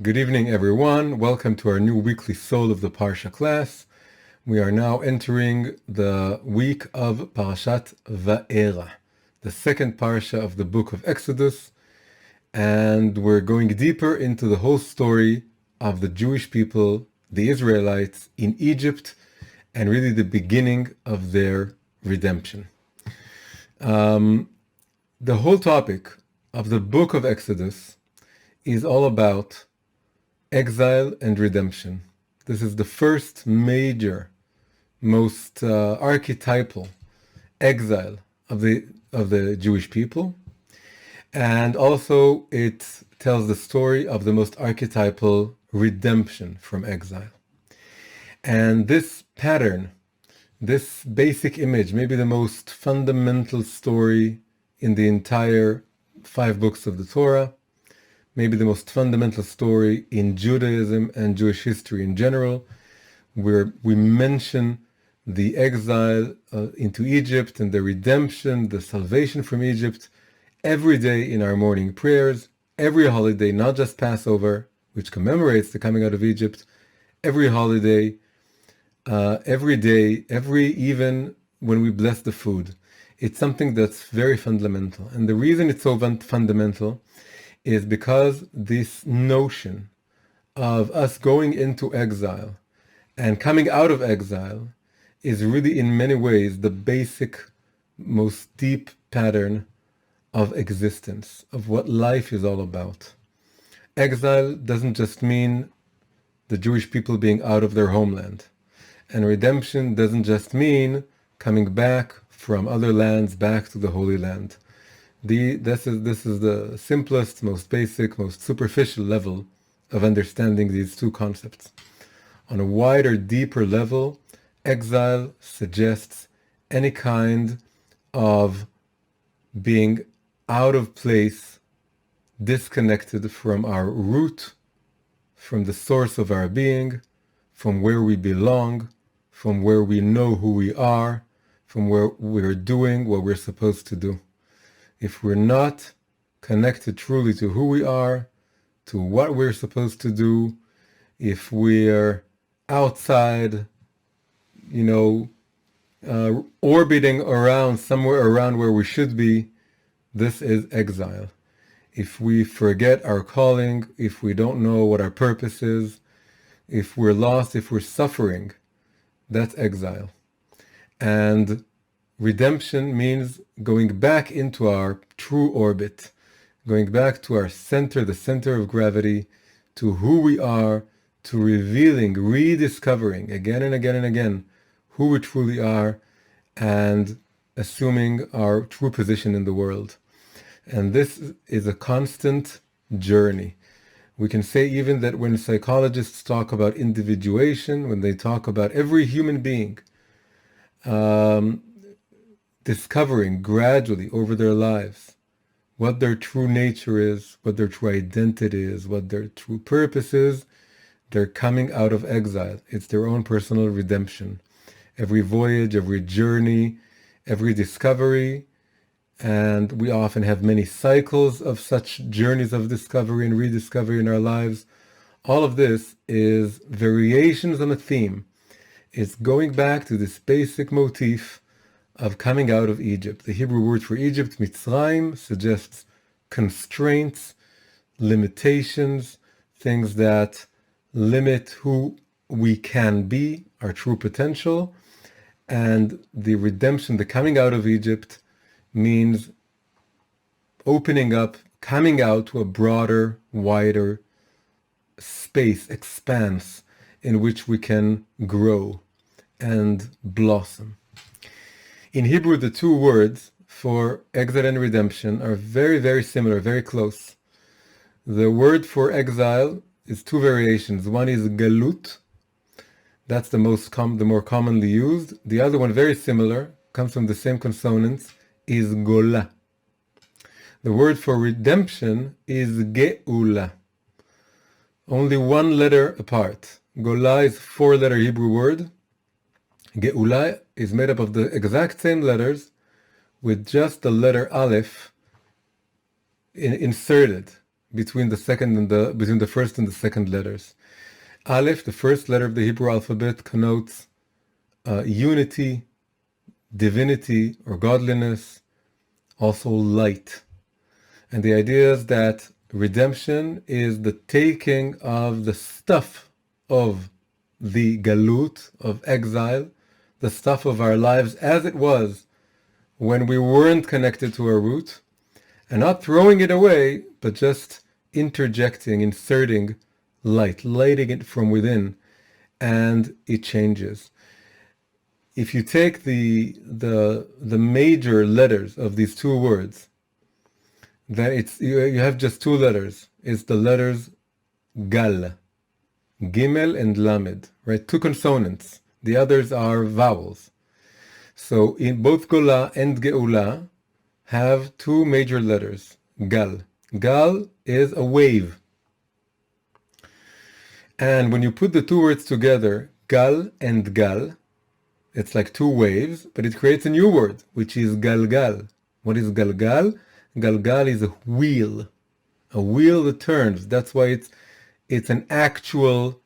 Good evening, everyone. Welcome to our new weekly Soul of the Parsha class. We are now entering the week of Parashat Va'era, the second Parsha of the book of Exodus, and we're going deeper into the whole story of the Jewish people, the Israelites in Egypt, and really the beginning of their redemption. The whole topic of the book of Exodus is all about exile and redemption. This is the first major, most archetypal exile of the Jewish people, and also it tells the story of the most archetypal redemption from exile. And this pattern, this basic image, maybe the most fundamental story in the entire 5 books of the Torah, maybe the most fundamental story in Judaism and Jewish history in general, where we mention the exile into Egypt and the redemption, the salvation from Egypt, every day in our morning prayers, every holiday, not just Passover, which commemorates the coming out of Egypt, every holiday, every day, even when we bless the food. It's something that's very fundamental. And the reason it's so fundamental is because this notion of us going into exile and coming out of exile is really in many ways the basic, most deep pattern of existence, of what life is all about. Exile doesn't just mean the Jewish people being out of their homeland. And redemption doesn't just mean coming back from other lands back to the Holy Land. This is the simplest, most basic, most superficial level of understanding these two concepts. On a wider, deeper level, exile suggests any kind of being out of place, disconnected from our root, from the source of our being, from where we belong, from where we know who we are, from where we're doing what we're supposed to do. If we're not connected truly to who we are, to what we're supposed to do, if we're outside, orbiting around somewhere around where we should be, this is exile. If we forget our calling, if we don't know what our purpose is, if we're lost, if we're suffering, that's exile. And redemption means going back into our true orbit, going back to our center, the center of gravity, to who we are, to revealing, rediscovering again and again and again who we truly are, and assuming our true position in the world. And this is a constant journey. We can say even that when psychologists talk about individuation, when they talk about every human being discovering gradually over their lives what their true nature is, what their true identity is, what their true purpose is, they're coming out of exile. It's their own personal redemption. Every voyage, every journey, every discovery, and we often have many cycles of such journeys of discovery and rediscovery in our lives. All of this is variations on a theme. It's going back to this basic motif of coming out of Egypt. The Hebrew word for Egypt, Mitzrayim, suggests constraints, limitations, things that limit who we can be, our true potential. And the redemption, the coming out of Egypt, means opening up, coming out to a broader, wider space, expanse, in which we can grow and blossom. In Hebrew, the two words for exile and redemption are very, very similar, very close. The word for exile is two variations. One is galut, that's the more commonly used. The other one, very similar, comes from the same consonants, is gola. The word for redemption is geula. Only one letter apart. Gola is a 4-letter Hebrew word. Geula is made up of the exact same letters with just the letter Aleph inserted, between the first and the second letters. Aleph, the first letter of the Hebrew alphabet, connotes unity, divinity, or godliness, also light. And the idea is that redemption is the taking of the stuff of the galut, of exile, the stuff of our lives as it was when we weren't connected to our root, and not throwing it away, but just interjecting, inserting light, lighting it from within, and it changes. If you take the major letters of these two words, then you have just two letters. It's the letters gal, gimel and lamed, right? Two consonants. The others are vowels. So in both gola and geula have two major letters, gal. Gal is a wave. And when you put the two words together, gal and gal, it's like two waves, but it creates a new word, which is galgal. What is galgal? Galgal is a wheel that turns. That's why it's an actual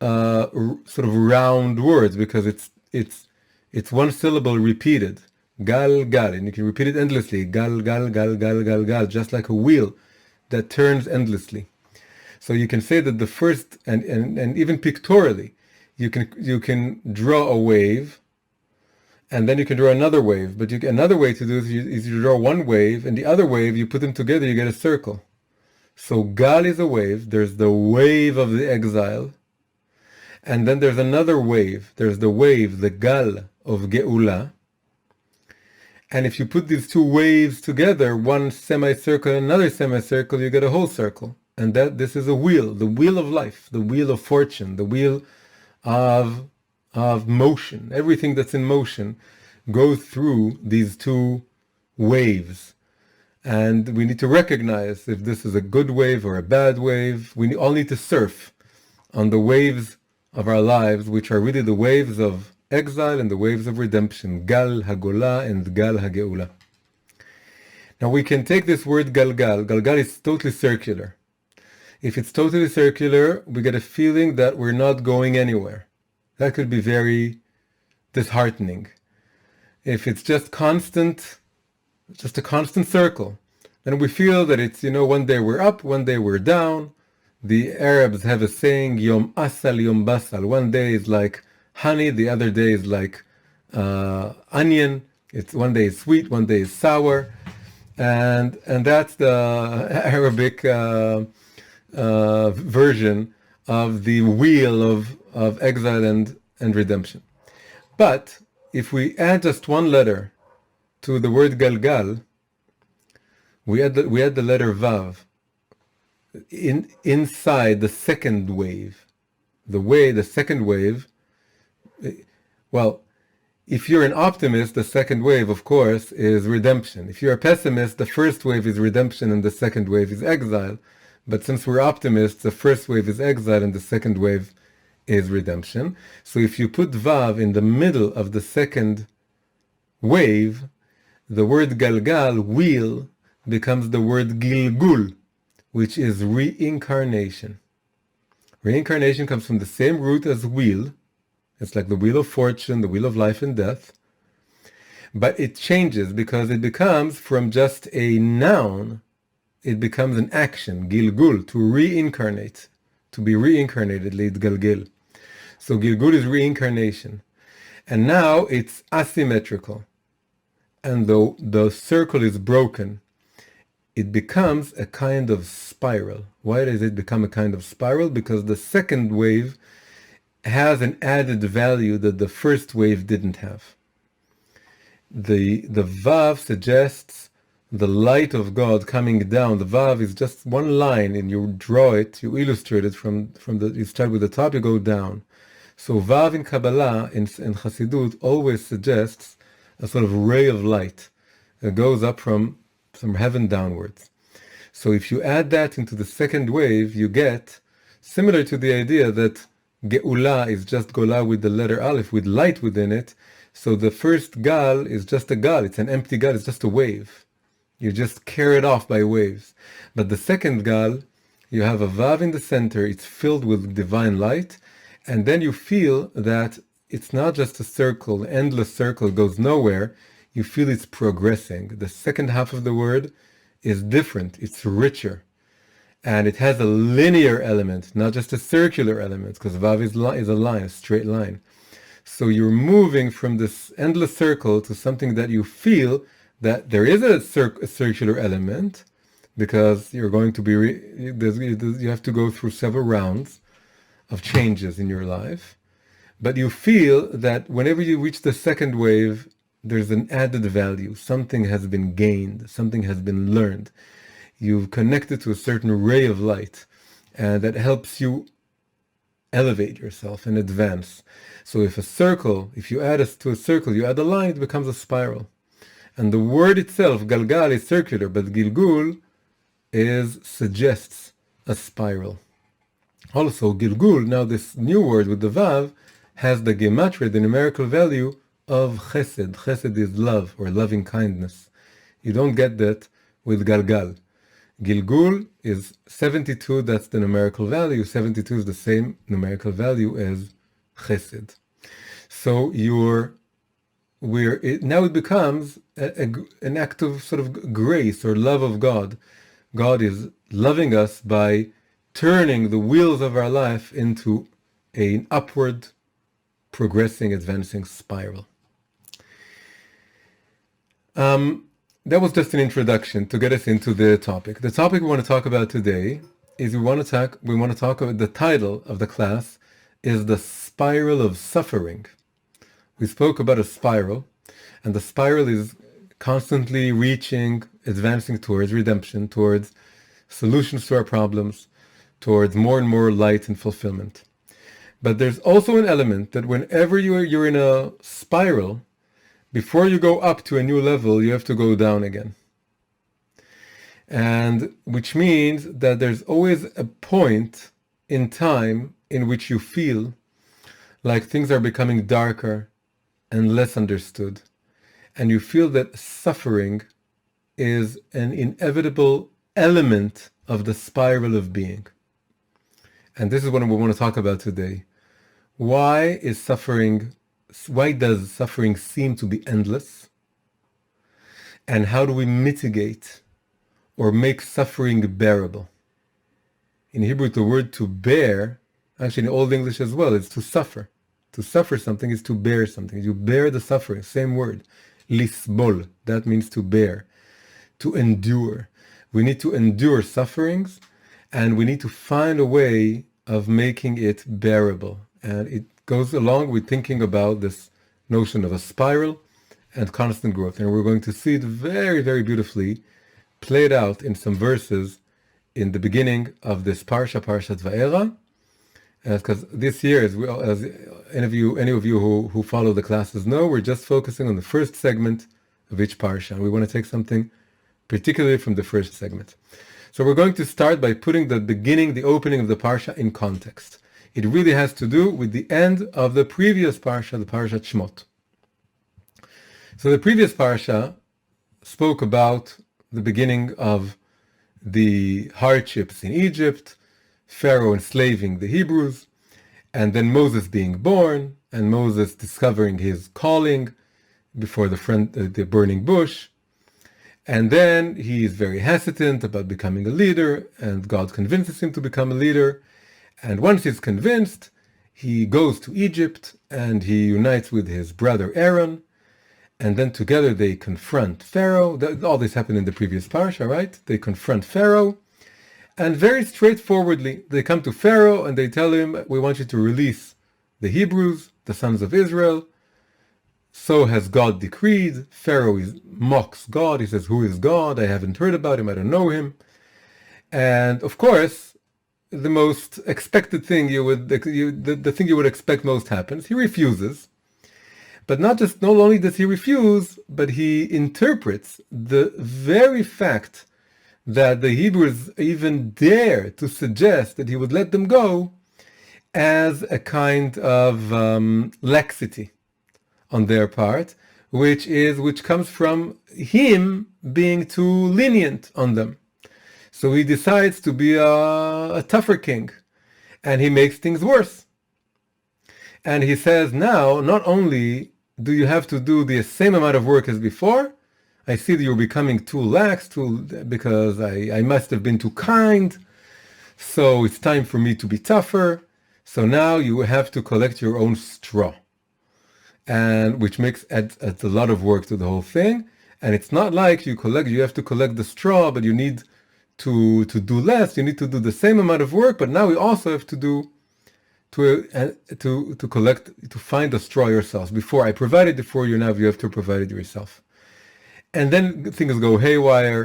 sort of round word, because it's one syllable repeated. Gal gal, and you can repeat it endlessly. Gal gal gal gal gal gal, just like a wheel that turns endlessly. So you can say that the first, and even pictorially, you can draw a wave, and then you can draw another wave. But another way to do it is you draw one wave, and the other wave, you put them together, you get a circle. So gal is a wave. There's the wave of the exile, and then there's another wave. There's the wave, the gal of geula. And if you put these two waves together, one semicircle and another semicircle, you get a whole circle. And this is a wheel, the wheel of life, the wheel of fortune, the wheel of motion. Everything that's in motion goes through these two waves. And we need to recognize if this is a good wave or a bad wave. We all need to surf on the waves of our lives, which are really the waves of exile and the waves of redemption, gal hagola and gal hageula. Now we can take this word galgal. Galgal is totally circular. If it's totally circular, we get a feeling that we're not going anywhere. That could be very disheartening. If it's just a constant circle, then we feel that it's, one day we're up, one day we're down. The Arabs have a saying, Yom Asal, Yom Basal. One day is like honey, the other day is like onion. It's one day is sweet, one day is sour. And that's the Arabic version of the wheel of exile and redemption. But if we add just one letter to the word galgal, we add the letter vav inside the second wave. The second wave, well, if you're an optimist, the second wave, of course, is redemption. If you're a pessimist, the first wave is redemption and the second wave is exile. But since we're optimists, the first wave is exile and the second wave is redemption. So if you put vav in the middle of the second wave, the word galgal, wheel, becomes the word gilgul, which is reincarnation. Reincarnation comes from the same root as wheel. It's like the wheel of fortune, the wheel of life and death. But it changes because it becomes from just a noun, it becomes an action, gilgul, to reincarnate, to be reincarnated, leitgalgel. So gilgul is reincarnation. And now it's asymmetrical. And though the circle is broken, it becomes a kind of spiral. Why does it become a kind of spiral? Because the second wave has an added value that the first wave didn't have. The Vav suggests the light of God coming down. The Vav is just one line, and you draw it, you illustrate it you start with the top, you go down. So Vav in Kabbalah, in Chassidut, always suggests a sort of ray of light that goes up from heaven downwards. So if you add that into the second wave, you get, similar to the idea that Geula is just Gola with the letter Aleph, with light within it. So the first Gal is just a Gal, it's an empty Gal, it's just a wave. You're just carried off by waves. But the second gal, you have a vav in the center, it's filled with divine light, and then you feel that it's not just a circle, an endless circle goes nowhere. You feel it's progressing. The second half of the word is different, it's richer. And it has a linear element, not just a circular element, because vav is a line, a straight line. So you're moving from this endless circle to something that you feel that there is a circular element, because you're going to be, you have to go through several rounds of changes in your life. But you feel that whenever you reach the second wave, there's an added value. Something has been gained, something has been learned. You've connected to a certain ray of light, and that helps you elevate yourself and advance. So if you add to a circle, you add a line, it becomes a spiral. And the word itself, galgal, is circular, but gilgul suggests a spiral. Also, gilgul, now this new word with the vav, has the gematria, the numerical value of chesed. Chesed is love or loving kindness. You don't get that with galgal. Gilgul is 72, that's the numerical value. 72 is the same numerical value as chesed. So now it becomes an act of sort of grace or love of God. God is loving us by turning the wheels of our life into an upward, progressing, advancing spiral. That was just an introduction to get us into the topic. The topic we want to talk about today is we want to talk about the title of the class is the spiral of suffering. We spoke about a spiral, and the spiral is constantly reaching, advancing towards redemption, towards solutions to our problems, towards more and more light and fulfillment. But there's also an element that whenever you're in a spiral, before you go up to a new level, you have to go down again. And which means that there's always a point in time in which you feel like things are becoming darker and less understood. And you feel that suffering is an inevitable element of the spiral of being. And this is what we want to talk about today. Why does suffering seem to be endless? And how do we mitigate or make suffering bearable? In Hebrew, the word to bear, actually in Old English as well, is to suffer. To suffer something is to bear something. You bear the suffering, same word. Lisbol, that means to bear, to endure. We need to endure sufferings, and we need to find a way of making it bearable. And it goes along with thinking about this notion of a spiral and constant growth. And we're going to see it very, very beautifully played out in some verses in the beginning of this Parshat Va'era. Because this year, as any of you who follow the classes know, we're just focusing on the first segment of each Parsha. And we want to take something particularly from the first segment. So we're going to start by putting the opening of the Parsha in context. It really has to do with the end of the previous Parsha, the Parshat Shmot. So the previous Parsha spoke about the beginning of the hardships in Egypt, Pharaoh enslaving the Hebrews, and then Moses being born, and Moses discovering his calling before the burning bush. And then he is very hesitant about becoming a leader, and God convinces him to become a leader. And once he's convinced, he goes to Egypt and he unites with his brother Aaron, and then together they confront Pharaoh. All this happened in the previous parsha, right? They confront Pharaoh, and very straightforwardly, they come to Pharaoh and they tell him, we want you to release the Hebrews, the sons of Israel. So has God decreed. Pharaoh mocks God. He says, who is God? I haven't heard about him. I don't know him. And of course, the most expected thing the thing you would expect most happens. He refuses. But not only does he refuse, but he interprets the very fact that the Hebrews even dare to suggest that he would let them go as a kind of laxity on their part, which comes from him being too lenient on them. So he decides to be a tougher king, and he makes things worse. And he says, now, not only do you have to do the same amount of work as before, I see that you're becoming too lax, because I must have been too kind, so it's time for me to be tougher. So now you have to collect your own straw, and which adds a lot of work to the whole thing. And it's not like you have to collect the straw, but you need to do less. You need to do the same amount of work, but now you also have to do to collect, to find the straw yourself. Before I provided it for you, now you have to provide it yourself. And then things go haywire,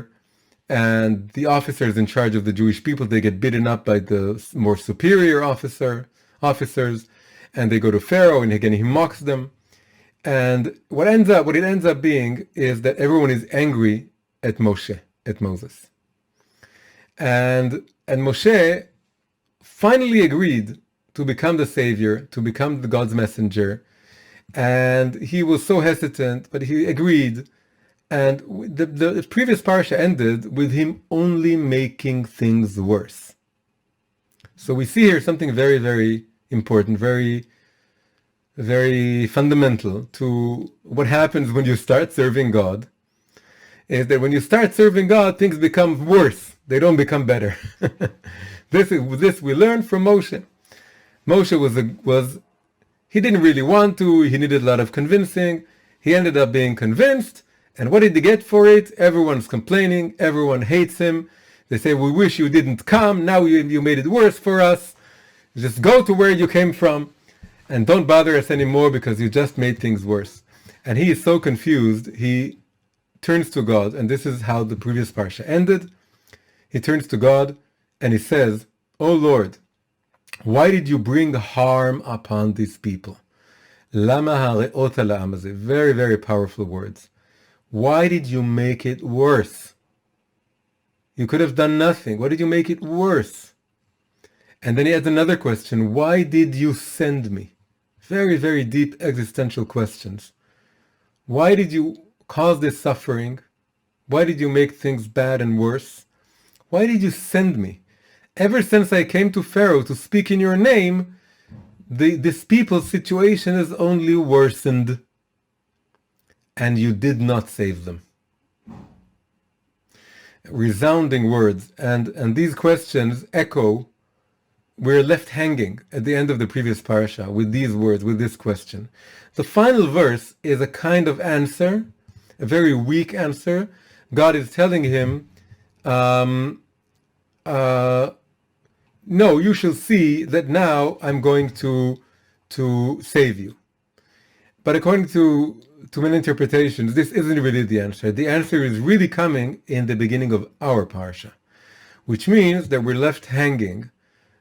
and the officers in charge of the Jewish people, they get beaten up by the more superior officers, and they go to Pharaoh, and again he mocks them. And what it ends up being is that everyone is angry at Moses. And Moshe finally agreed to become the savior, to become the God's messenger. And he was so hesitant, but he agreed. And the previous parsha ended with him only making things worse. So we see here something very, very important, very, very fundamental to what happens when you start serving God, is that when you start serving God, things become worse. They don't become better. This we learned from Moshe. Moshe he didn't really want to. He needed a lot of convincing. He ended up being convinced. And what did he get for it? Everyone's complaining. Everyone hates him. They say, we wish you didn't come. Now you made it worse for us. Just go to where you came from and don't bother us anymore because you just made things worse. And he is so confused. He turns to God. And this is how the previous parsha ended. He turns to God and he says, "Oh Lord, why did you bring harm upon these people?" Lama hare'ota la'am hazeh. Very, very powerful words. Why did you make it worse? You could have done nothing. Why did you make it worse? And then he adds another question. Why did you send me? Very, very deep existential questions. Why did you cause this suffering? Why did you make things bad and worse? Why did you send me? Ever since I came to Pharaoh to speak in your name, this people's situation has only worsened. And you did not save them. Resounding words. And these questions echo. We're left hanging at the end of the previous parasha with these words, with this question. The final verse is a kind of answer, a very weak answer. God is telling him, no, you shall see that now I'm going to save you. But according to many interpretations, this isn't really the answer. The answer is really coming in the beginning of our parsha, which means that we're left hanging.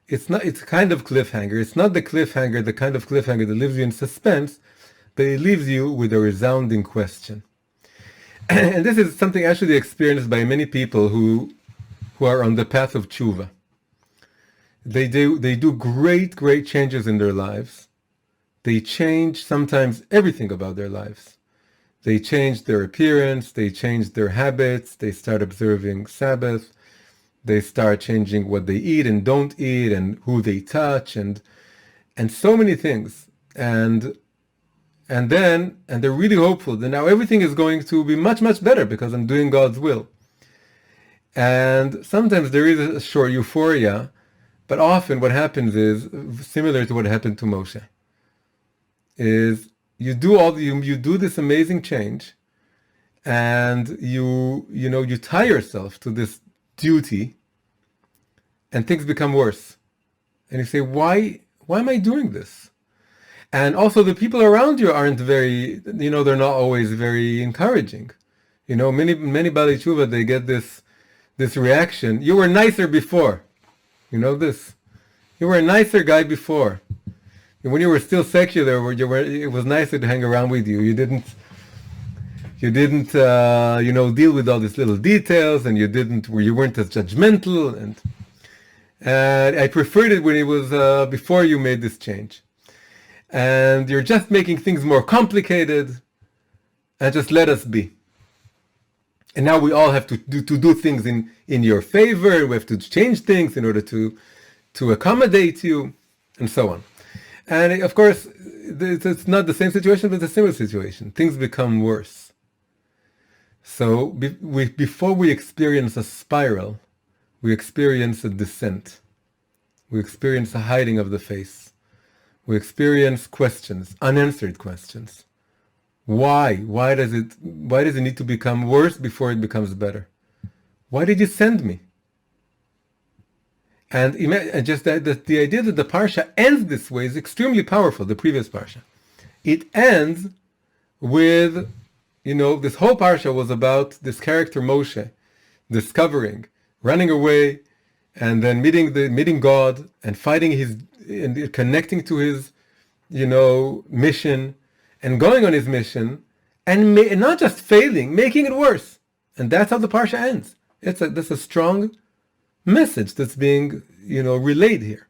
It's a kind of cliffhanger. It's not the kind of cliffhanger that leaves you in suspense, but it leaves you with a resounding question. And this is something actually experienced by many people who are on the path of tshuva. They do great changes in their lives. They change sometimes everything about their lives. They change their appearance, they change their habits, they start observing Sabbath, they start changing what they eat and don't eat and who they touch and so many things. And they're really hopeful that now everything is going to be much, much better because I'm doing God's will. And sometimes there is a short euphoria, but often what happens is similar to what happened to Moshe. Is you do this amazing change, and you tie yourself to this duty, and things become worse, and you say, why am I doing this? And also the people around you aren't very, they're not always very encouraging. Many Bali Tshuva, they get this reaction. You were nicer before. This. You were a nicer guy before. When you were still secular, it was nicer to hang around with you. You didn't deal with all these little details, and you weren't as judgmental. And I preferred it when it was before you made this change. And you're just making things more complicated. and just let us be. And now we all have to do things in your favor. We have to change things in order to accommodate you, and so on. And of course, it's not the same situation, but it's a similar situation. Things become worse. So before we experience a spiral, we experience a descent. We experience a hiding of the face. We experience questions, unanswered questions. Why? Why does it need to become worse before it becomes better? Why did you send me? And just that the idea that the parsha ends this way is extremely powerful, the previous parsha. It ends with, this whole parsha was about this character Moshe discovering, running away, and then meeting God and fighting and connecting to his, mission, and going on his mission, and not just failing, making it worse. And that's how the parsha ends. That's a strong message that's being, relayed here.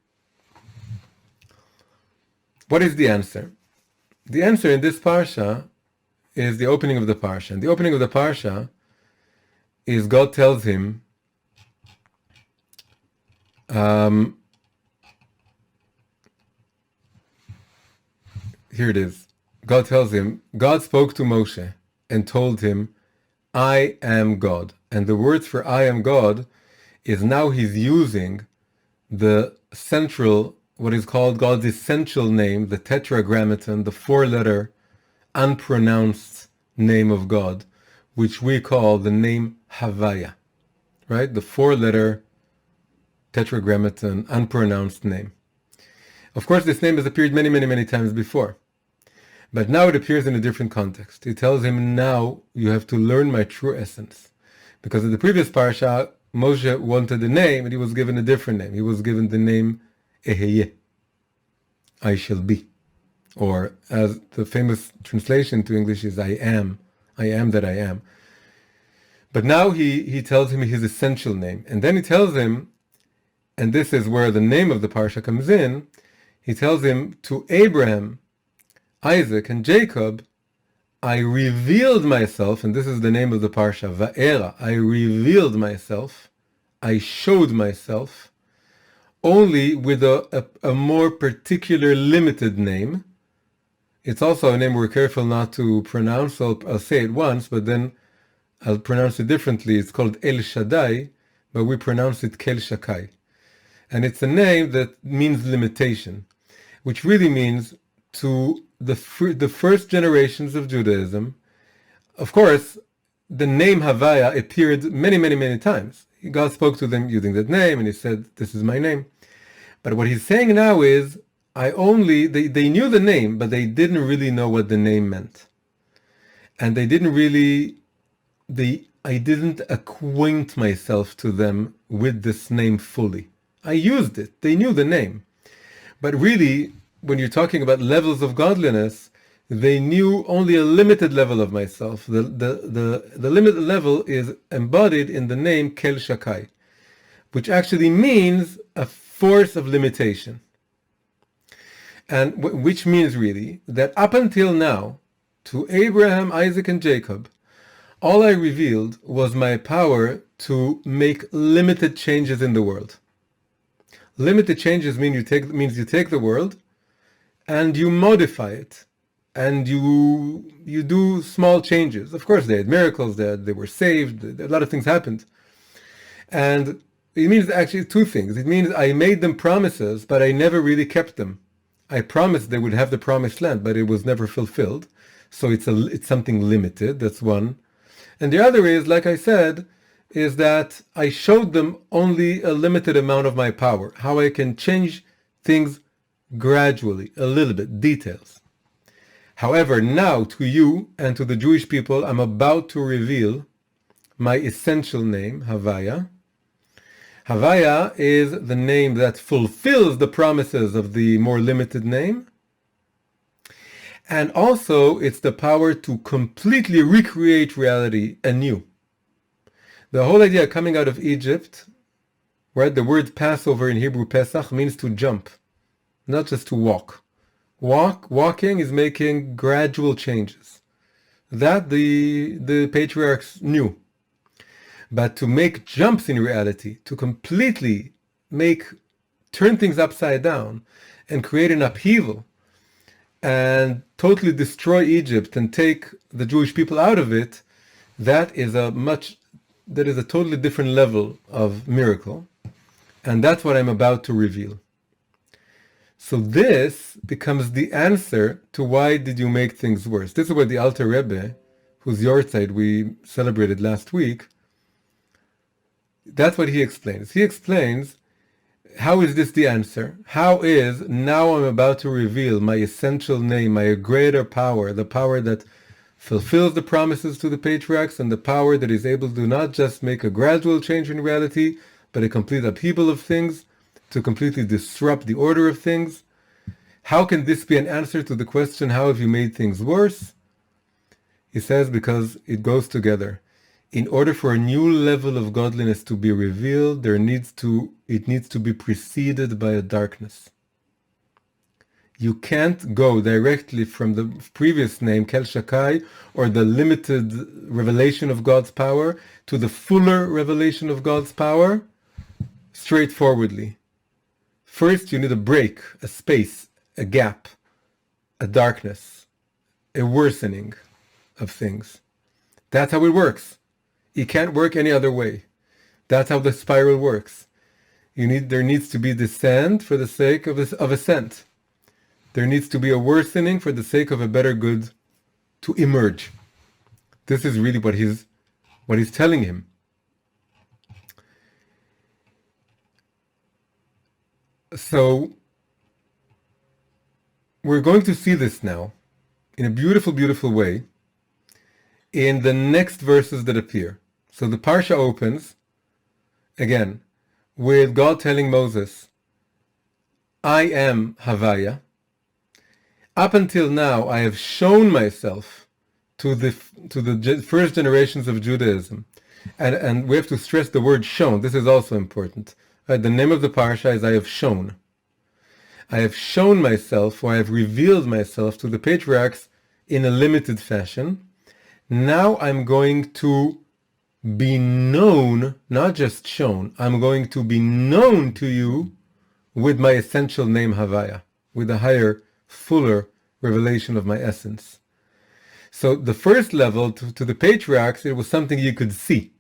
What is the answer? The answer in this parsha is the opening of the parsha. And the opening of the parsha is God tells him, here it is. God tells him, God spoke to Moshe and told him, I am God. And the words for I am God is now he's using the central, what is called God's essential name, the tetragrammaton, the four-letter, unpronounced name of God, which we call the name Havaya, right? The four-letter tetragrammaton, unpronounced name. Of course, this name has appeared many, many, many times before. But now it appears in a different context. He tells him, now you have to learn my true essence. Because in the previous parsha, Moshe wanted a name, and he was given a different name. He was given the name Eheye, I shall be. Or as the famous translation to English is, I am that I am. But now he tells him his essential name. And then he tells him, and this is where the name of the parsha comes in, he tells him, to Abraham, Isaac, and Jacob, I revealed myself, and this is the name of the parsha, Va'era, I revealed myself, I showed myself, only with a more particular limited name. It's also a name we're careful not to pronounce, so I'll say it once, but then I'll pronounce it differently. It's called El Shaddai, but we pronounce it Kel Shakai. And it's a name that means limitation, which really means to the first generations of Judaism. Of course, the name Havaya appeared many, many, many times. God spoke to them using that name, and he said, this is my name. But what he's saying now is, they knew the name, but they didn't really know what the name meant. And I didn't acquaint myself to them with this name fully. I used it. They knew the name. But really, when you're talking about levels of godliness, they knew only a limited level of myself. The limited level is embodied in the name Kel Shakai, which actually means a force of limitation. And which means really that up until now, to Abraham, Isaac, and Jacob, all I revealed was my power to make limited changes in the world. Limited changes means you take the world and you modify it, and you do small changes. Of course, they had miracles, they were saved, a lot of things happened. And it means actually two things. It means I made them promises, but I never really kept them. I promised they would have the promised land, but it was never fulfilled. So it's something limited, that's one. And the other is, like I said, is that I showed them only a limited amount of my power, how I can change things gradually, a little bit, details. However, now to you and to the Jewish people, I'm about to reveal my essential name, Havaya. Havaya is the name that fulfills the promises of the more limited name. And also, it's the power to completely recreate reality anew. The whole idea coming out of Egypt, right? The word Passover in Hebrew, Pesach, means to jump, not just to walk. Walking is making gradual changes. that the patriarchs knew. But to make jumps in reality, to completely turn things upside down and create an upheaval and totally destroy Egypt and take the Jewish people out of it, that is a totally different level of miracle. And that's what I'm about to reveal. So this becomes the answer to why did you make things worse. This is what the Alter Rebbe, whose Yortzeit we celebrated last week, that's what he explains. He explains, how is this the answer? How is, now I'm about to reveal my essential name, my greater power, the power that fulfills the promises to the patriarchs, and the power that is able to not just make a gradual change in reality, but a complete upheaval of things, to completely disrupt the order of things. How can this be an answer to the question, how have you made things worse? He says, because it goes together. In order for a new level of godliness to be revealed, it needs to be preceded by a darkness. You can't go directly from the previous name, Kel Shakai, or the limited revelation of God's power, to the fuller revelation of God's power, straightforwardly. First, you need a break, a space, a gap, a darkness, a worsening of things. That's how it works. It can't work any other way. That's how the spiral works. There needs to be descent for the sake of ascent. There needs to be a worsening for the sake of a better good to emerge. This is really what he's telling him. So we're going to see this now in a beautiful, beautiful way in the next verses that appear. So the Parsha opens, again, with God telling Moses, I am Havaya. Up until now, I have shown myself to the first generations of Judaism. And we have to stress the word shown. This is also important. Right? The name of the Parsha is I have shown. I have shown myself, or I have revealed myself to the patriarchs in a limited fashion. Now I'm going to be known, not just shown. I'm going to be known to you with my essential name Havaya, with a higher, fuller revelation of my essence. So the first level to the patriarchs, it was something you could see.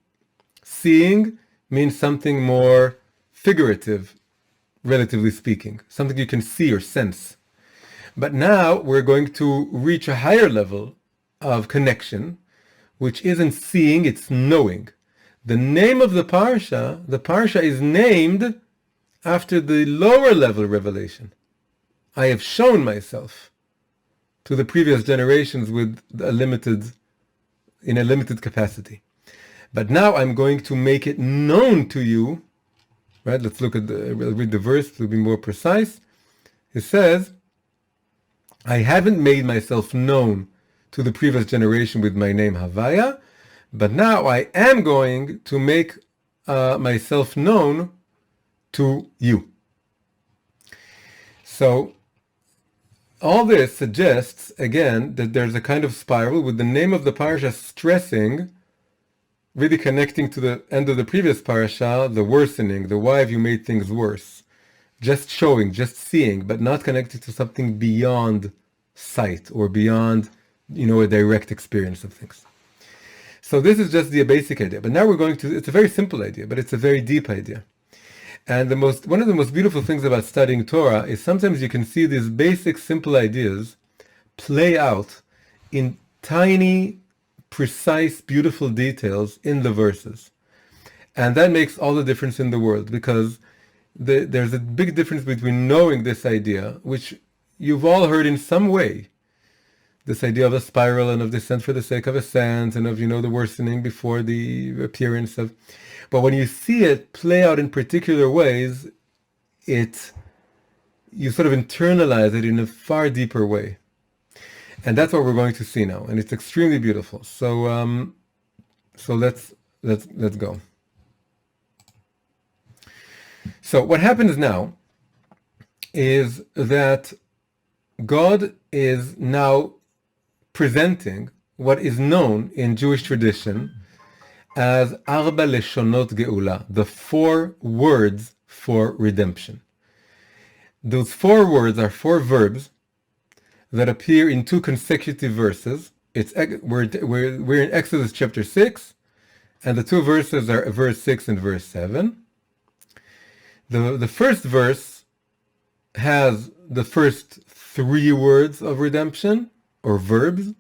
Seeing means something more figurative, relatively speaking, something you can see or sense. But now we're going to reach a higher level of connection, which isn't seeing, it's knowing. The name of the Parsha is named after the lower level revelation. I have shown myself to the previous generations in a limited capacity. But now I'm going to make it known to you. Right? Let's read the verse to be more precise. It says, I haven't made myself known to the previous generation with my name Havaya, but now I am going to make myself known to you. So all this suggests, again, that there's a kind of spiral with the name of the Parsha stressing, really connecting to the end of the previous Parsha, the worsening, the why have you made things worse. Just showing, just seeing, but not connected to something beyond sight or beyond, a direct experience of things. So this is just the basic idea. But now we're going to, it's a very simple idea, but it's a very deep idea. And one of the most beautiful things about studying Torah is sometimes you can see these basic, simple ideas play out in tiny, precise, beautiful details in the verses. And that makes all the difference in the world, because there's a big difference between knowing this idea, which you've all heard in some way, this idea of a spiral and of descent for the sake of ascent, and of, the worsening before the appearance of... But when you see it play out in particular ways, you sort of internalize it in a far deeper way. And that's what we're going to see now. And it's extremely beautiful. So let's go. So what happens now is that God is now presenting what is known in Jewish tradition as Arba Leshonot Geula, the 4 words for redemption. Those 4 words are 4 verbs that appear in 2 consecutive verses. We're in Exodus chapter 6, and the 2 verses are verse 6 and verse 7. The first verse has the first 3 words of redemption, or verbs,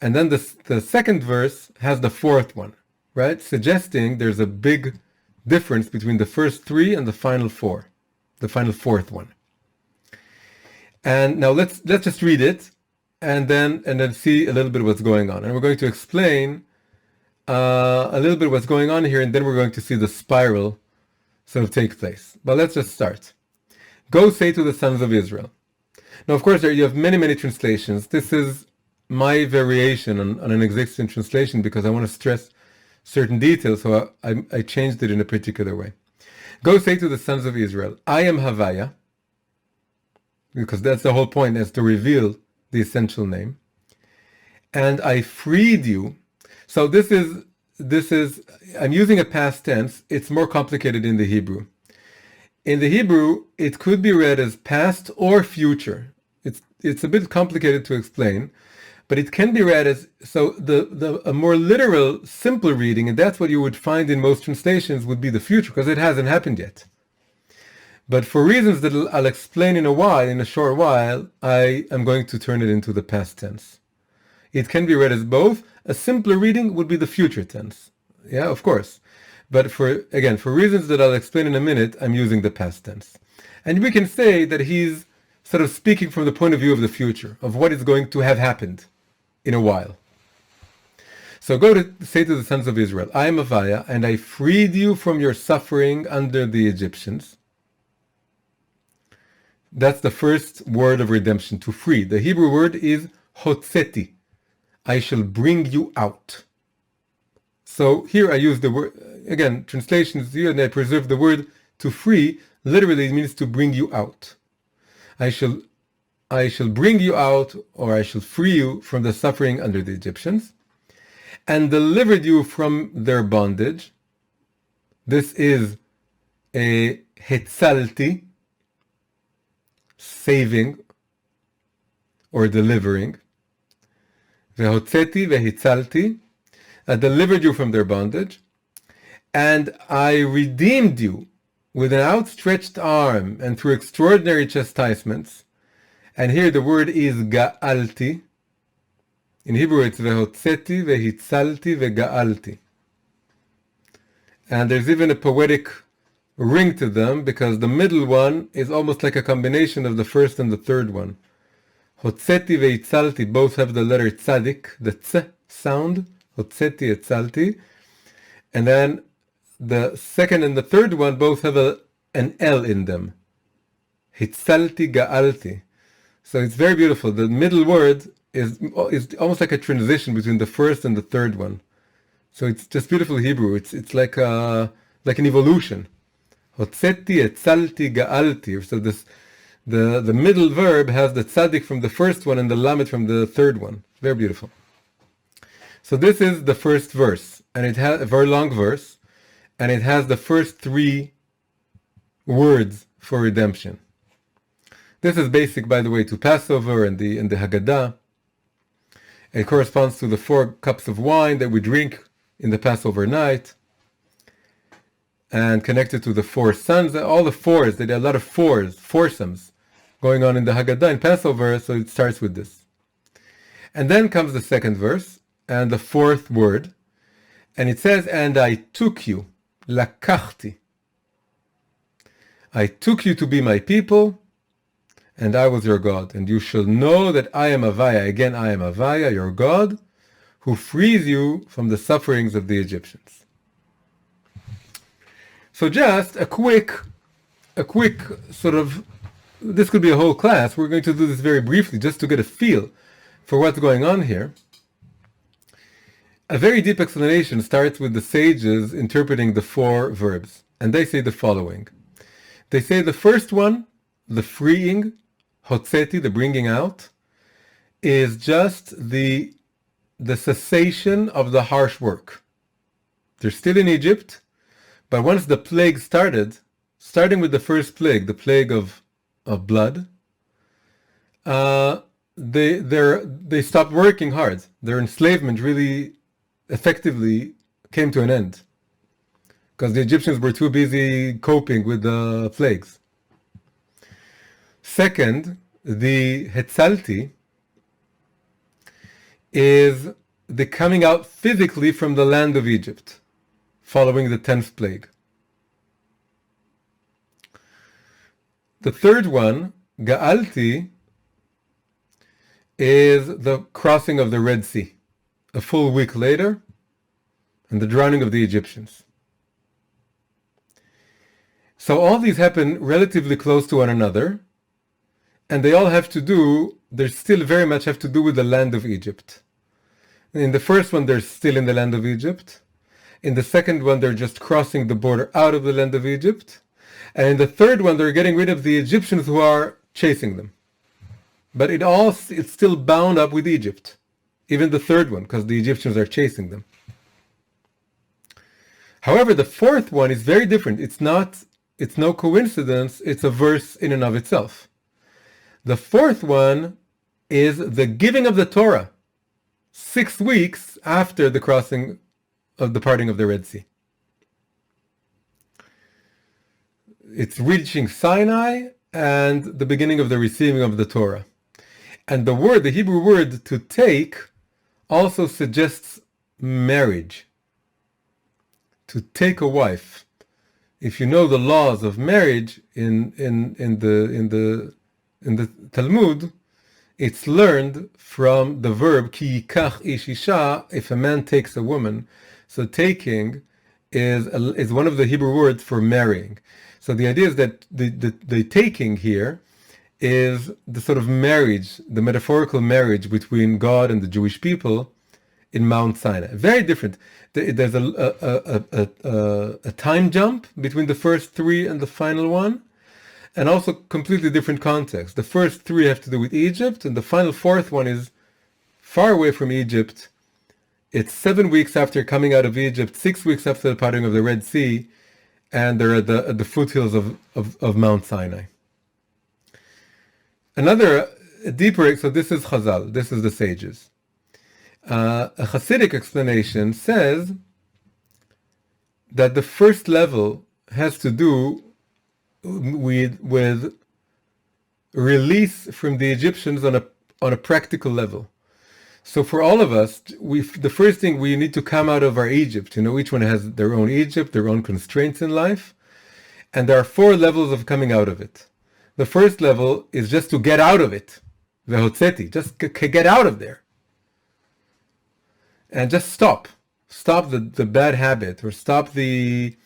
and then the second verse has the 4th one, right? Suggesting there's a big difference between the first 3 and the final 4, the final 4th one. And now let's just read it, and then see a little bit what's going on. And we're going to explain a little bit what's going on here, and then we're going to see the spiral sort of take place. But let's just start. Go say to the sons of Israel. Now, of course, there you have many translations. This is my variation on an existing translation because I want to stress certain details, so I changed it in a particular way. Go say to the sons of Israel, I am Havaya, because that's the whole point, is to reveal the essential name. And I freed you. So this is, I'm using a past tense. It's more complicated in the Hebrew. In the Hebrew, it could be read as past or future. It's a bit complicated to explain, but it can be read as, so a more literal, simpler reading, and that's what you would find in most translations, would be the future, because it hasn't happened yet. But for reasons that I'll explain in a short while, I am going to turn it into the past tense. It can be read as both. A simpler reading would be the future tense. Yeah, of course. But for reasons that I'll explain in a minute, I'm using the past tense. And we can say that he's sort of speaking from the point of view of the future, of what is going to have happened in a while. So go to say to the sons of Israel, I am Avaya, and I freed you from your suffering under the Egyptians. That's the first word of redemption, to free. The Hebrew word is hotzeti. I shall bring you out. So here I use the word, again, translations here, and I preserve the word to free. Literally it means to bring you out. I shall bring you out, or I shall free you from the suffering under the Egyptians, and delivered you from their bondage. This is a hetzalti, saving or delivering. Vehotzeti vehitzalti, I delivered you from their bondage, and I redeemed you with an outstretched arm and through extraordinary chastisements. And here the word is ga'alti. In Hebrew it's vehotzeti vehitzalti vega'alti. And there's even a poetic ring to them, because the middle one is almost like a combination of the first and the third one. Hotzeti veitzalti both have the letter tzadik, the tz sound, hotzeti etzalti, and then the second and the third one both have an L in them. Hitzalti ga'alti. So it's very beautiful. The middle word is almost like a transition between the first and the third one. So it's just beautiful Hebrew. It's like an evolution. Hotzeti etzalti ga'alti. So the middle verb has the tzadik from the first one and the lamed from the third one. Very beautiful. So this is the first verse, and it has a very long verse, and it has the first 3 words for redemption. This is basic, by the way, to Passover and the Haggadah. It corresponds to the 4 cups of wine that we drink in the Passover night, and connected to the 4 sons, all the 4s. There are a lot of foursomes going on in the Haggadah in Passover, so it starts with this. And then comes the second verse, and the 4th word, and it says, and I took you, lakachti. I took you to be my people, and I was your God, and you shall know that I am Avaya. Again, I am Avaya, your God, who frees you from the sufferings of the Egyptians. So just a quick sort of, this could be a whole class. We're going to do this very briefly just to get a feel for what's going on here. A very deep explanation starts with the sages interpreting the 4 verbs, and they say the following. They say the first one, the freeing, hotzeti, the bringing out, is just the the cessation of the harsh work. They're still in Egypt, but once the plague started, starting with the first plague, the plague of blood, they stopped working hard. Their enslavement really effectively came to an end because the Egyptians were too busy coping with the plagues. Second, the Hetzalti is the coming out physically from the land of Egypt following the 10th plague. The third one, Ga'alti, is the crossing of the Red Sea, a full week later, and the drowning of the Egyptians. So all these happen relatively close to one another, and they all they still very much have to do with the land of Egypt. In the first one, they're still in the land of Egypt. In the second one, they're just crossing the border out of the land of Egypt. And in the third one, they're getting rid of the Egyptians who are chasing them. But it's still bound up with Egypt. Even the third one, because the Egyptians are chasing them. However, the fourth one is very different. It's no coincidence, it's a verse in and of itself. The fourth one is the giving of the Torah, 6 weeks after the crossing of the parting of the Red Sea. It's reaching Sinai and the beginning of the receiving of the Torah. And the Hebrew word to take, also suggests marriage. To take a wife. If you know the laws of marriage in the Talmud, it's learned from the verb ki yikach ish isha, if a man takes a woman. So taking is one of the Hebrew words for marrying. So the idea is that the taking here is the sort of marriage, the metaphorical marriage between God and the Jewish people in Mount Sinai. Very different. There's a time jump between the first three and the final one, and also completely different context. The first three have to do with Egypt, and the final fourth one is far away from Egypt. It's 7 weeks after coming out of Egypt, 6 weeks after the parting of the Red Sea, and they're at the foothills of Mount Sinai. Another deeper, so this is Chazal, this is the sages. A Hasidic explanation says that the first level has to do with release from the Egyptians on a practical level. So for all of us, the first thing, we need to come out of our Egypt. Each one has their own Egypt, their own constraints in life, and there are 4 levels of coming out of it. The first level is just to get out of it, vehotzeti, just get out of there, and just stop the bad habit, or stop the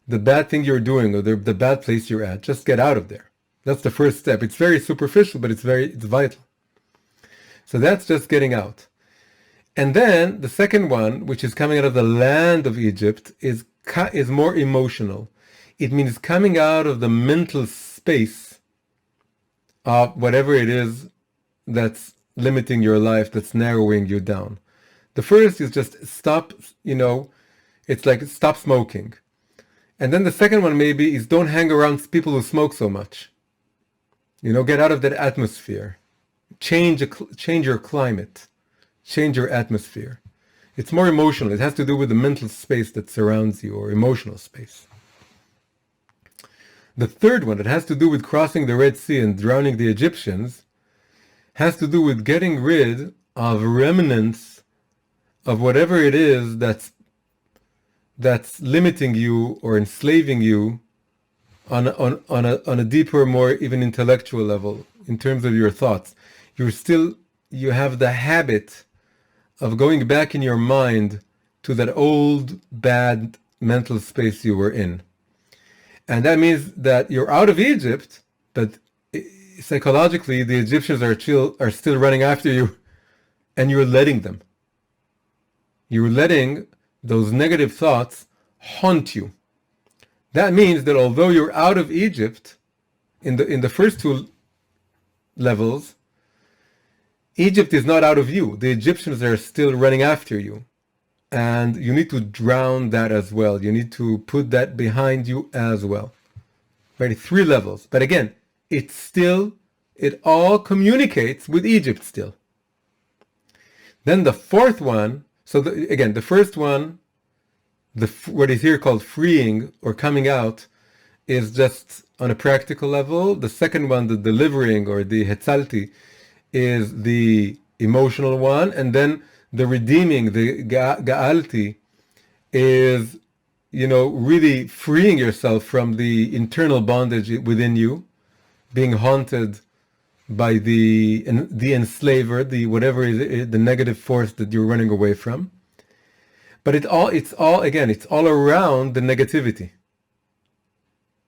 bad thing you're doing, or the bad place you're at. Just get out of there. That's the first step. It's very superficial, but it's vital. So that's just getting out. And then the second one, which is coming out of the land of Egypt, is more emotional. It means coming out of the mental space of whatever it is that's limiting your life, that's narrowing you down. The first is just stop, it's like stop smoking. And then the second one maybe is don't hang around people who smoke so much. Get out of that atmosphere. Change your climate. Change your atmosphere. It's more emotional. It has to do with the mental space that surrounds you, or emotional space. The third one, that has to do with crossing the Red Sea and drowning the Egyptians, has to do with getting rid of remnants of whatever it is that's limiting you or enslaving you on a deeper, more even intellectual level in terms of your thoughts. You have the habit of going back in your mind to that old bad mental space you were in. And that means that you're out of Egypt, but psychologically the Egyptians are still running after you, and you're letting them. You're letting those negative thoughts haunt you. That means that although you're out of Egypt in the first 2 levels, Egypt is not out of you. The Egyptians are still running after you. And you need to drown that as well. You need to put that behind you as well. Right? 3 levels. But again, it all communicates with Egypt still. Then the 4th one, again, the first one, what is here called freeing or coming out, is just on a practical level. The second one, the delivering or the hetzalti, is the emotional one. And then the redeeming, the ga'alti, is, really freeing yourself from the internal bondage within you, being haunted by the enslaver, the whatever is the negative force that you're running away from. But it's all around the negativity.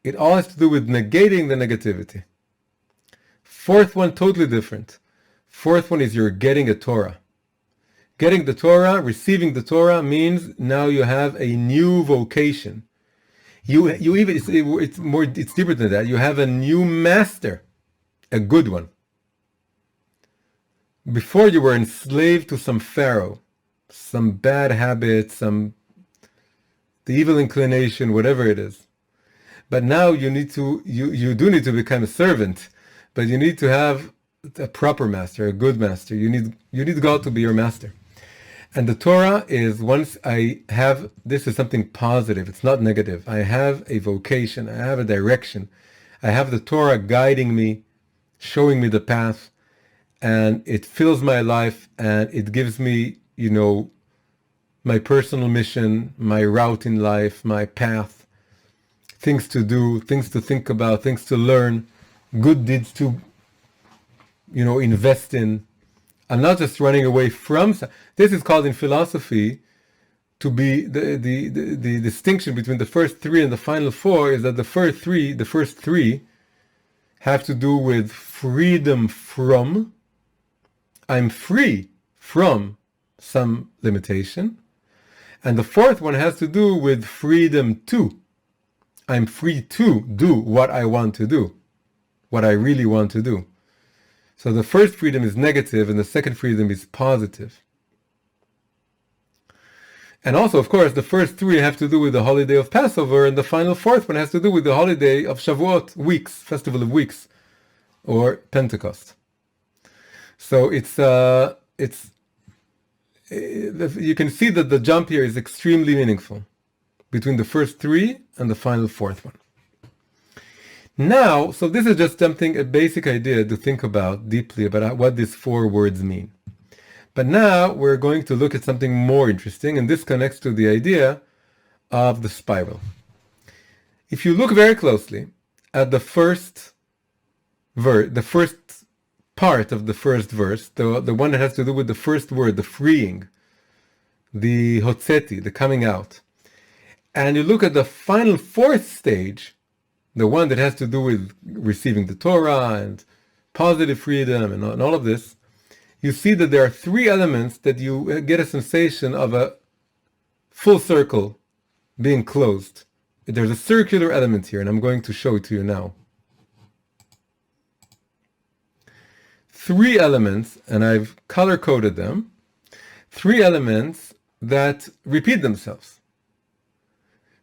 It all has to do with negating the negativity. 4th one, totally different. 4th one is you're getting a Torah. Getting the Torah, receiving the Torah means now you have a new vocation. You even it's deeper than that. You have a new master, a good one. Before you were enslaved to some pharaoh, some bad habit, the evil inclination, whatever it is. But now you do need to become a servant, but you need to have a proper master, a good master. You need God to be your master. And the Torah is, this is something positive. It's not negative. I have a vocation. I have a direction. I have the Torah guiding me, showing me the path, and it fills my life, and it gives me, my personal mission, my route in life, my path, things to do, things to think about, things to learn, good deeds to, invest in. I'm not just running away from. This is called in philosophy to be the distinction between the first 3 and the final 4 is that the first three have to do with freedom from. I'm free from some limitation. And the 4th one has to do with freedom to. I'm free to do what I want to do, what I really want to do. So the first freedom is negative and the second freedom is positive. And also, of course, the first 3 have to do with the holiday of Passover, and the final 4th one has to do with the holiday of Shavuot, Festival of Weeks, or Pentecost. So you can see that the jump here is extremely meaningful between the first 3 and the final 4th one. Now, so this is just a basic idea to think about deeply about what these 4 words mean. But now we're going to look at something more interesting, and this connects to the idea of the spiral. If you look very closely at the first part of the first verse, the one that has to do with the first word, the freeing, the hotzeti, the coming out, and you look at the final 4th stage, the one that has to do with receiving the Torah and positive freedom and all of this, you see that there are 3 elements that you get a sensation of a full circle being closed. There's a circular element here, and I'm going to show it to you now. 3 elements, and I've color-coded them, 3 elements that repeat themselves.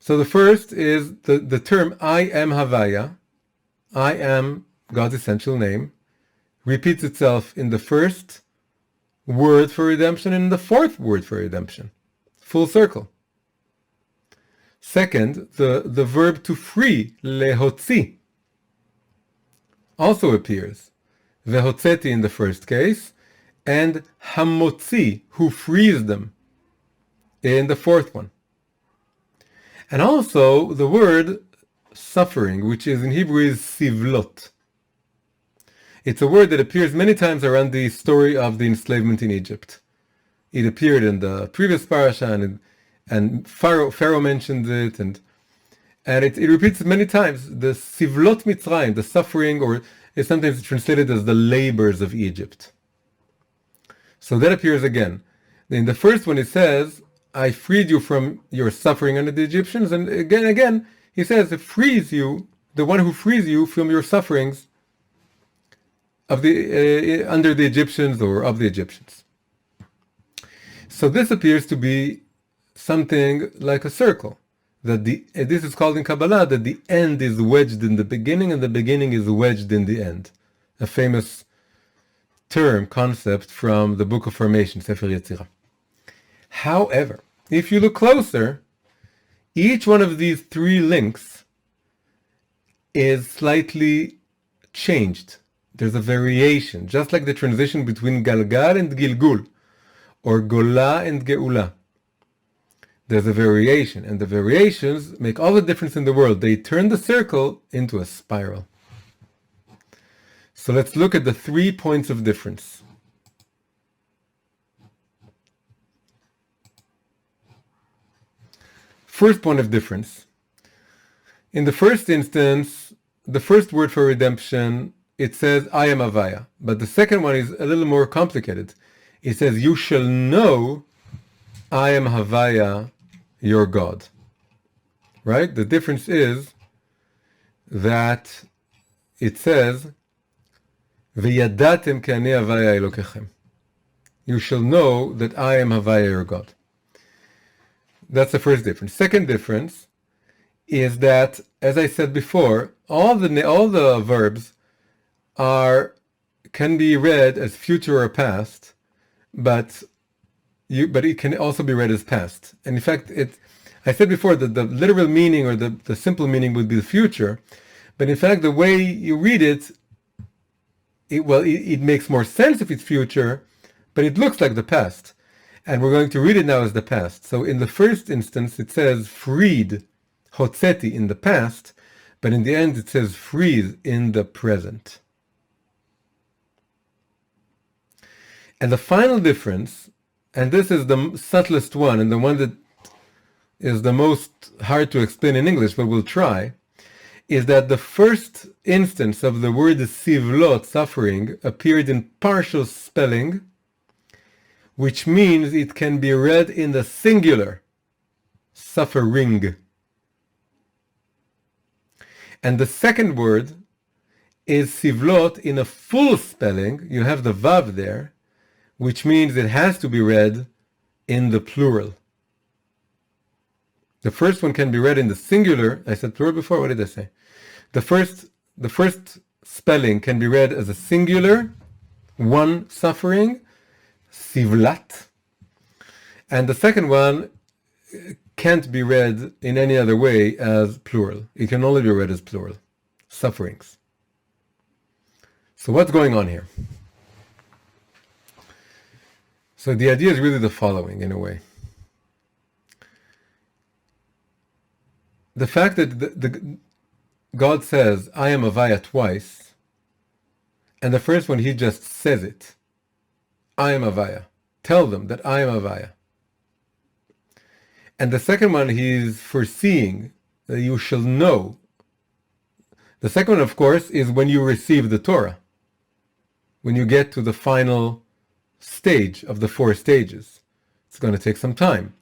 So the first is the term I am Havaya, I am God's essential name, repeats itself in the first word for redemption and in the 4th word for redemption. Full circle. Second, the verb to free, lehotzi, also appears. Vehotzeti in the first case, and hamotzi, who frees them, in the 4th one. And also the word suffering, which is in Hebrew is sivlot. It's a word that appears many times around the story of the enslavement in Egypt. It appeared in the previous parasha, and Pharaoh mentioned it, and it repeats many times. The sivlot Mitzrayim, the suffering, or is sometimes translated as the labors of Egypt. So that appears again. In the first one it says, I freed you from your suffering under the Egyptians, and again, he says, it frees you, the one who frees you from your sufferings of the under the Egyptians or of the Egyptians. So this appears to be something like a circle. That this is called in Kabbalah that the end is wedged in the beginning and the beginning is wedged in the end. A famous concept from the Book of Formation, Sefer Yetzirah. However, if you look closer, each one of these three links is slightly changed. There's a variation, just like the transition between Galgal and Gilgul, or Gola and Geula. There's a variation, and the variations make all the difference in the world. They turn the circle into a spiral. So let's look at the 3 points of difference. First point of difference. In the first instance, the first word for redemption, it says, I am Avaya. But the second one is a little more complicated. It says, you shall know I am Havaya, your God. Right? The difference is that it says, V'yadatem ki ani Havaya Elokechem. You shall know that I am Havaya, your God. That's the first difference. Second difference is that, as I said before, all the verbs can be read as future or past, but it can also be read as past. And in fact, I said before that the literal meaning or the simple meaning would be the future, but in fact, the way you read it, it makes more sense if it's future, but it looks like the past. And we're going to read it now as the past. So in the first instance, it says freed, hotzeti, in the past, but in the end it says freed in the present. And the final difference, and this is the subtlest one, and the one that is the most hard to explain in English, but we'll try, is that the first instance of the word sivlot, suffering, appeared in partial spelling, which means it can be read in the singular, suffering. And the second word is sivlot in a full spelling. You have the vav there, which means it has to be read in the plural. The first one can be read in the singular. I said plural before, what did I say? The first spelling can be read as a singular, one suffering, sivlat, and the second one can't be read in any other way as plural. It can only be read as plural, sufferings. So what's going on here? So the idea is really the following, in a way. The fact that God says, I am Avaya twice, and the first one he just says it, I am Avaya. Tell them that I am Avaya. And the second one, he's foreseeing that you shall know. The second one, of course, is when you receive the Torah. When you get to the final stage of the 4 stages. It's going to take some time.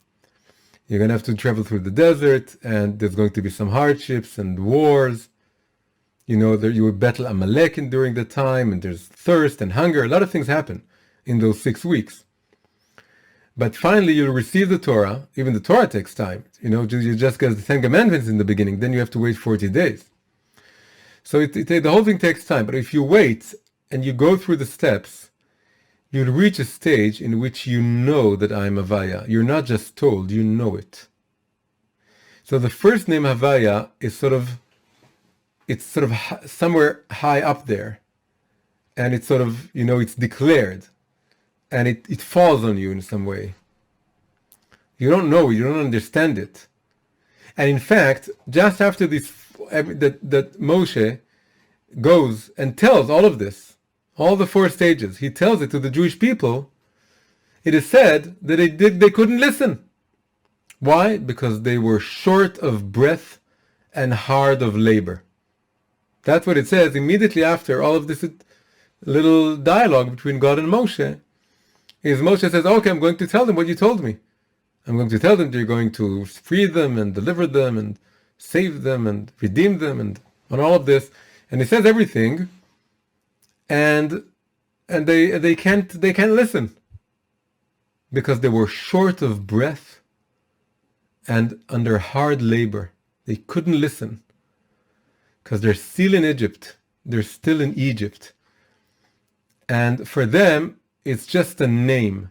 You're going to have to travel through the desert, and there's going to be some hardships and wars. You know, you will battle Amalek during the time, and there's thirst and hunger. A lot of things happen in those 6 weeks. But finally, you'll receive the Torah. Even the Torah takes time. You know, you just get the 10 Commandments in the beginning. Then you have to wait 40 days. So the whole thing takes time. But if you wait and you go through the steps, you'll reach a stage in which you know that I'm Havaya. You're not just told, you know it. So the first name Havaya is sort of somewhere high up there. And it's sort of, you know, it's declared. And it falls on you in some way. You don't know, you don't understand it. And in fact, just after this, that Moshe goes and tells all of this, all the 4 stages, he tells it to the Jewish people, it is said that they couldn't listen. Why? Because they were short of breath and hard of labor. That's what it says immediately after all of this little dialogue between God and Moshe. Is Moshe says, okay, I'm going to tell them what you told me. I'm going to tell them that you're going to free them and deliver them and save them and redeem them and on all of this. And he says everything. and they can't listen because they were short of breath and under hard labor. They couldn't listen because they're still in Egypt. They're still in Egypt. And for them, it's just a name.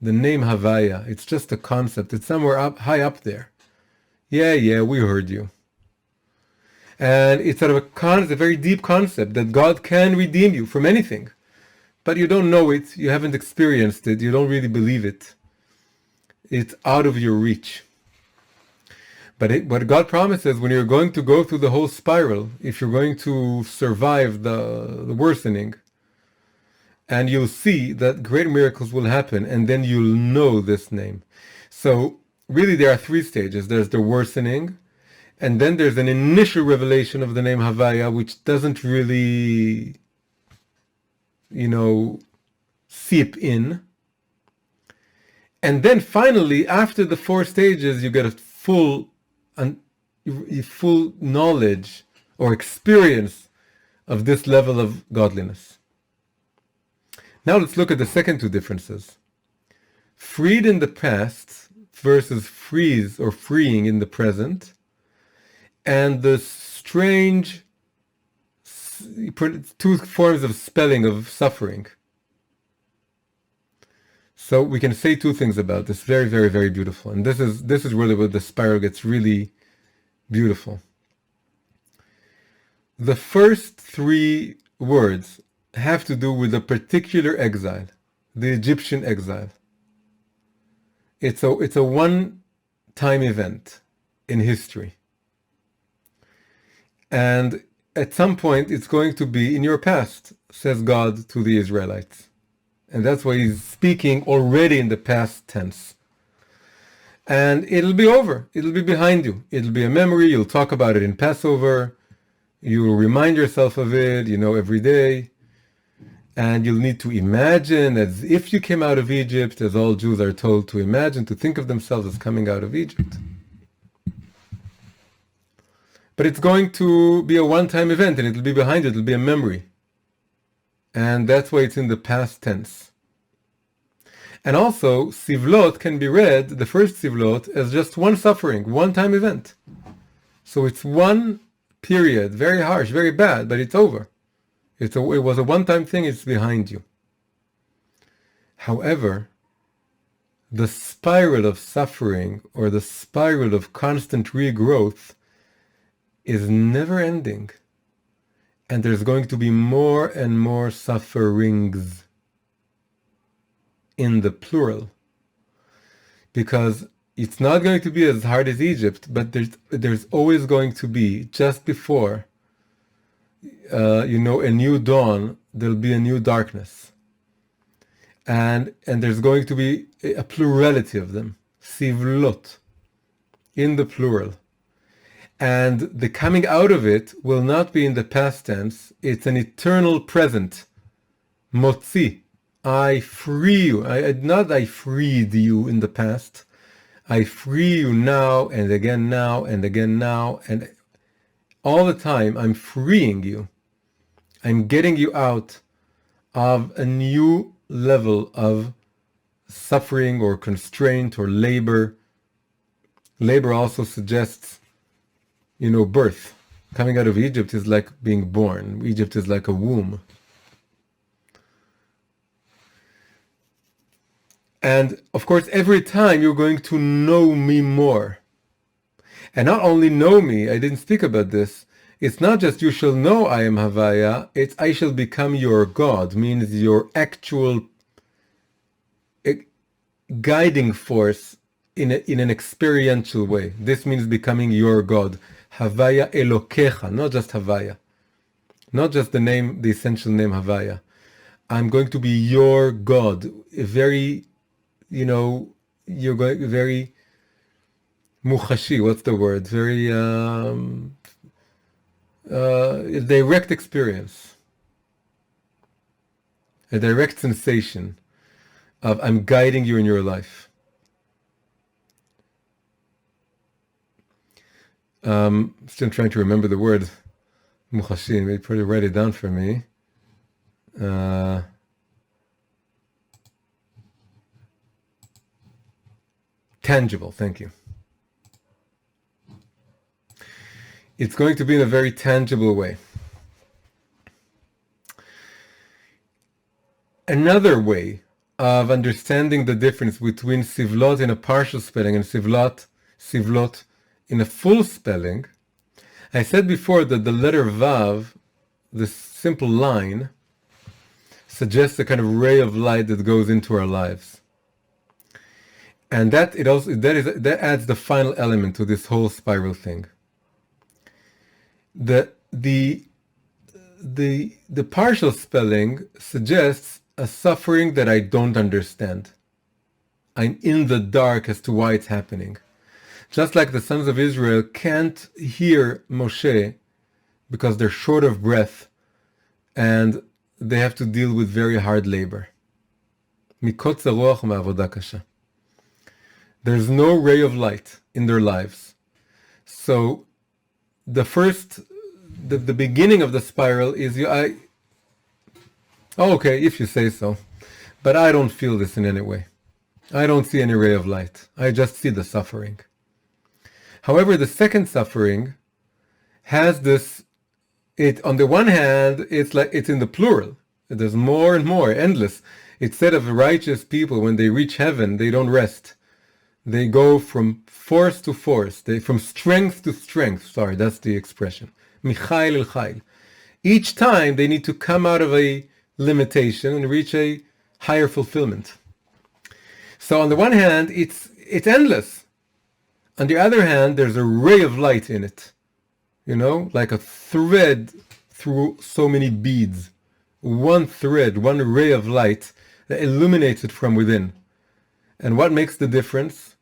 The name Havaya. It's just a concept. It's somewhere up high up there. Yeah, we heard you. And it's sort of a very deep concept that God can redeem you from anything. But you don't know it, you haven't experienced it, you don't really believe it. It's out of your reach. But what God promises, when you're going to go through the whole spiral, if you're going to survive the worsening, and you'll see that great miracles will happen, and then you'll know this name. So really there are three stages. There's the worsening, and then there's an initial revelation of the name Havaya, which doesn't really, seep in. And then finally, after the four stages, you get a full knowledge or experience of this level of godliness. Now let's look at the second two differences. Freed in the past versus freeing in the present, and the strange two forms of spelling of suffering. So we can say two things about this. Very, very, very beautiful. And this is really where the spiral gets really beautiful. The first three words have to do with a particular exile, the Egyptian exile. It's a one-time event in history. And at some point, it's going to be in your past, says God to the Israelites. And that's why he's speaking already in the past tense. And it'll be over. It'll be behind you. It'll be a memory. You'll talk about it in Passover. You'll remind yourself of it, every day. And you'll need to imagine as if you came out of Egypt, as all Jews are told to imagine, to think of themselves as coming out of Egypt. But it's going to be a one-time event, and it'll be behind you. It'll be a memory. And that's why it's in the past tense. And also, Sivlot can be read, the first Sivlot, as just one suffering, one-time event. So it's one period, very harsh, very bad, but it's over. It was a one-time thing, it's behind you. However, the spiral of suffering, or the spiral of constant regrowth, is never ending. And there's going to be more and more sufferings in the plural. Because it's not going to be as hard as Egypt, but there's always going to be, just before, a new dawn, there'll be a new darkness. And there's going to be a plurality of them. Sivlot, in the plural. And the coming out of it will not be in the past tense. It's an eternal present. Motzi. I free you. I freed you in the past. I free you now and again now and again now. And all the time I'm freeing you. I'm getting you out of a new level of suffering or constraint or labor. Labor also suggests birth. Coming out of Egypt is like being born. Egypt is like a womb. And of course, every time you're going to know me more. And not only know me, I didn't speak about this. It's not just you shall know I am Havaya, it's I shall become your God, means your actual guiding force in an experiential way. This means becoming your God. Havaya Elokecha, not just Havaya. Not just the essential name Havaya. I'm going to be your God. A very, you're going very muchashi, what's the word? Very direct experience. A direct sensation of I'm guiding you in your life. Still trying to remember the word muchashi. Maybe probably write it down for me. Uh, tangible, thank you. It's going to be in a very tangible way. Another way of understanding the difference between sivlot in a partial spelling and sivlot in a full spelling, I said before that the letter Vav, this simple line, suggests a kind of ray of light that goes into our lives. And that adds the final element to this whole spiral thing. The partial spelling suggests a suffering that I don't understand. I'm in the dark as to why it's happening. Just like the sons of Israel can't hear Moshe because they're short of breath and they have to deal with very hard labor. Mikotze ruach ma'avoda kasha. There's no ray of light in their lives. So the beginning of the spiral is okay, if you say so, but I don't feel this in any way. I don't see any ray of light. I just see the suffering. However, the second suffering has this, on the one hand, it's like it's in the plural. There's more and more, endless. It said of righteous people, when they reach heaven, they don't rest. They go from force to force, from strength to strength. Sorry, that's the expression. Michail el Chayil. Each time they need to come out of a limitation and reach a higher fulfillment. So on the one hand, it's endless. On the other hand, there's a ray of light in it. Like a thread through so many beads. One thread, one ray of light that illuminates it from within. And what makes the difference?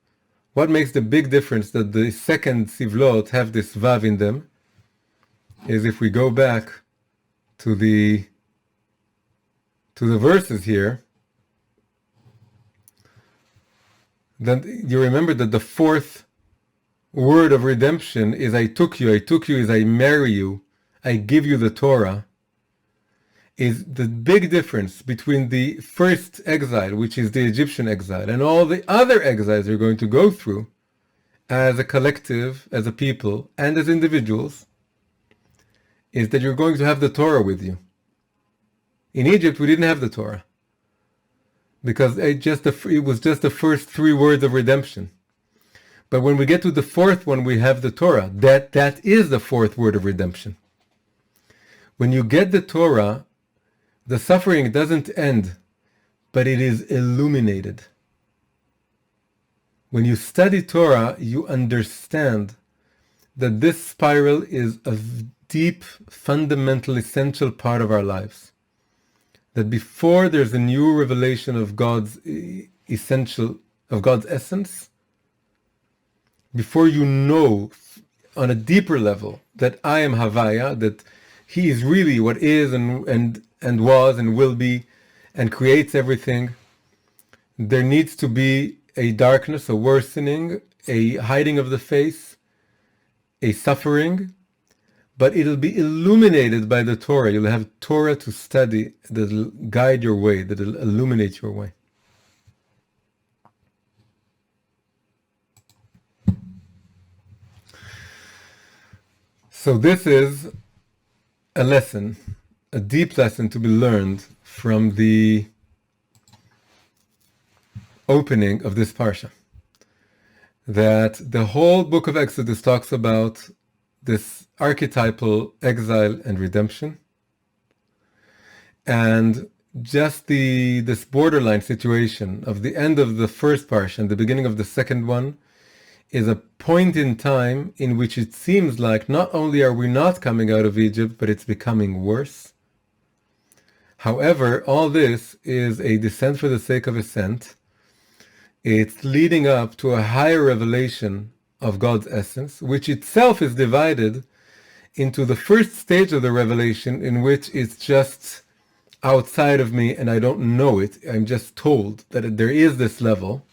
What makes the big difference that the second sivlot have this vav in them is if we go back to the verses here, then you remember that the fourth word of redemption is I took you. I took you is I marry you. I give you the Torah. Is the big difference between the first exile, which is the Egyptian exile, and all the other exiles you're going to go through as a collective, as a people, and as individuals, is that you're going to have the Torah with you. In Egypt, we didn't have the Torah because it was just the first 3 words of redemption. But when we get to the fourth one, we have the Torah. That is the fourth word of redemption. When you get the Torah, the suffering doesn't end, but it is illuminated. When you study Torah, you understand that this spiral is a deep, fundamental, essential part of our lives. That before there's a new revelation of God's essence, before you know on a deeper level that I am Havaya, that He is really what is and was and will be and creates everything, there needs to be a darkness, a worsening, a hiding of the face, a suffering, but it'll be illuminated by the Torah. You'll have Torah to study that'll guide your way, that'll illuminate your way. So this is a lesson, a deep lesson to be learned from the opening of this parsha. That the whole book of Exodus talks about this archetypal exile and redemption, and just this borderline situation of the end of the first parsha and the beginning of the second one is a point in time in which it seems like not only are we not coming out of Egypt, but it's becoming worse. However, all this is a descent for the sake of ascent. It's leading up to a higher revelation of God's essence, which itself is divided into the first stage of the revelation, in which it's just outside of me and I don't know it. I'm just told that there is this level,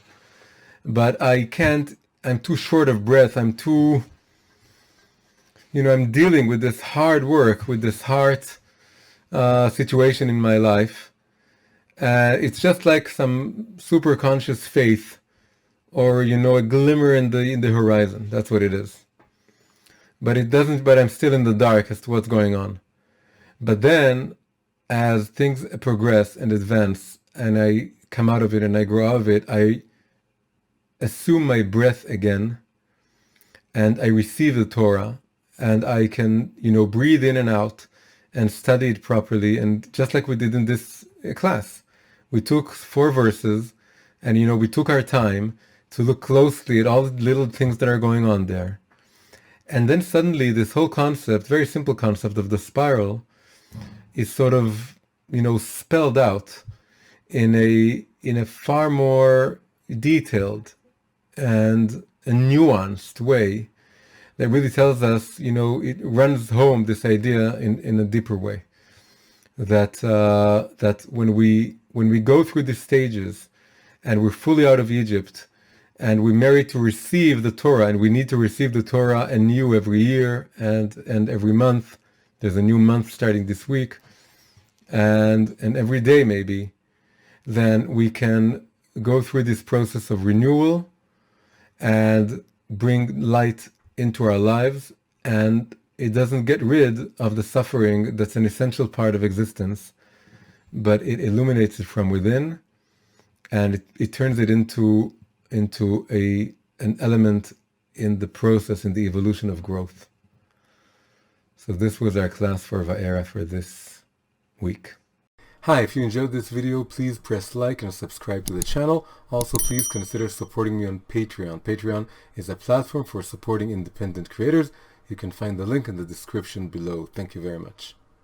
but I'm too short of breath. I'm dealing with this hard work, with this heart situation in my life. It's just like some super conscious faith, or a glimmer in the horizon. That's what it is. But it doesn't. But I'm still in the dark as to what's going on. But then, as things progress and advance, and I come out of it and I grow out of it, I assume my breath again, and I receive the Torah, and I can, breathe in and out and study it properly. And just like we did in this class, we took 4 verses, and, we took our time to look closely at all the little things that are going on there. And then suddenly this whole concept, very simple concept of the spiral, is sort of, spelled out in a far more detailed and a nuanced way that really tells us, it runs home this idea in a deeper way. That when we go through these stages and we're fully out of Egypt and we're married to receive the Torah, and we need to receive the Torah anew every year and every month. There's a new month starting this week, and every day maybe, then we can go through this process of renewal and bring light into our lives, and it doesn't get rid of the suffering that's an essential part of existence, but it illuminates it from within, and it turns it into an element in the process, in the evolution of growth. So this was our class for Va'era for this week. Hi, if you enjoyed this video, please press like and subscribe to the channel. Also, please consider supporting me on Patreon. Patreon is a platform for supporting independent creators. You can find the link in the description below. Thank you very much.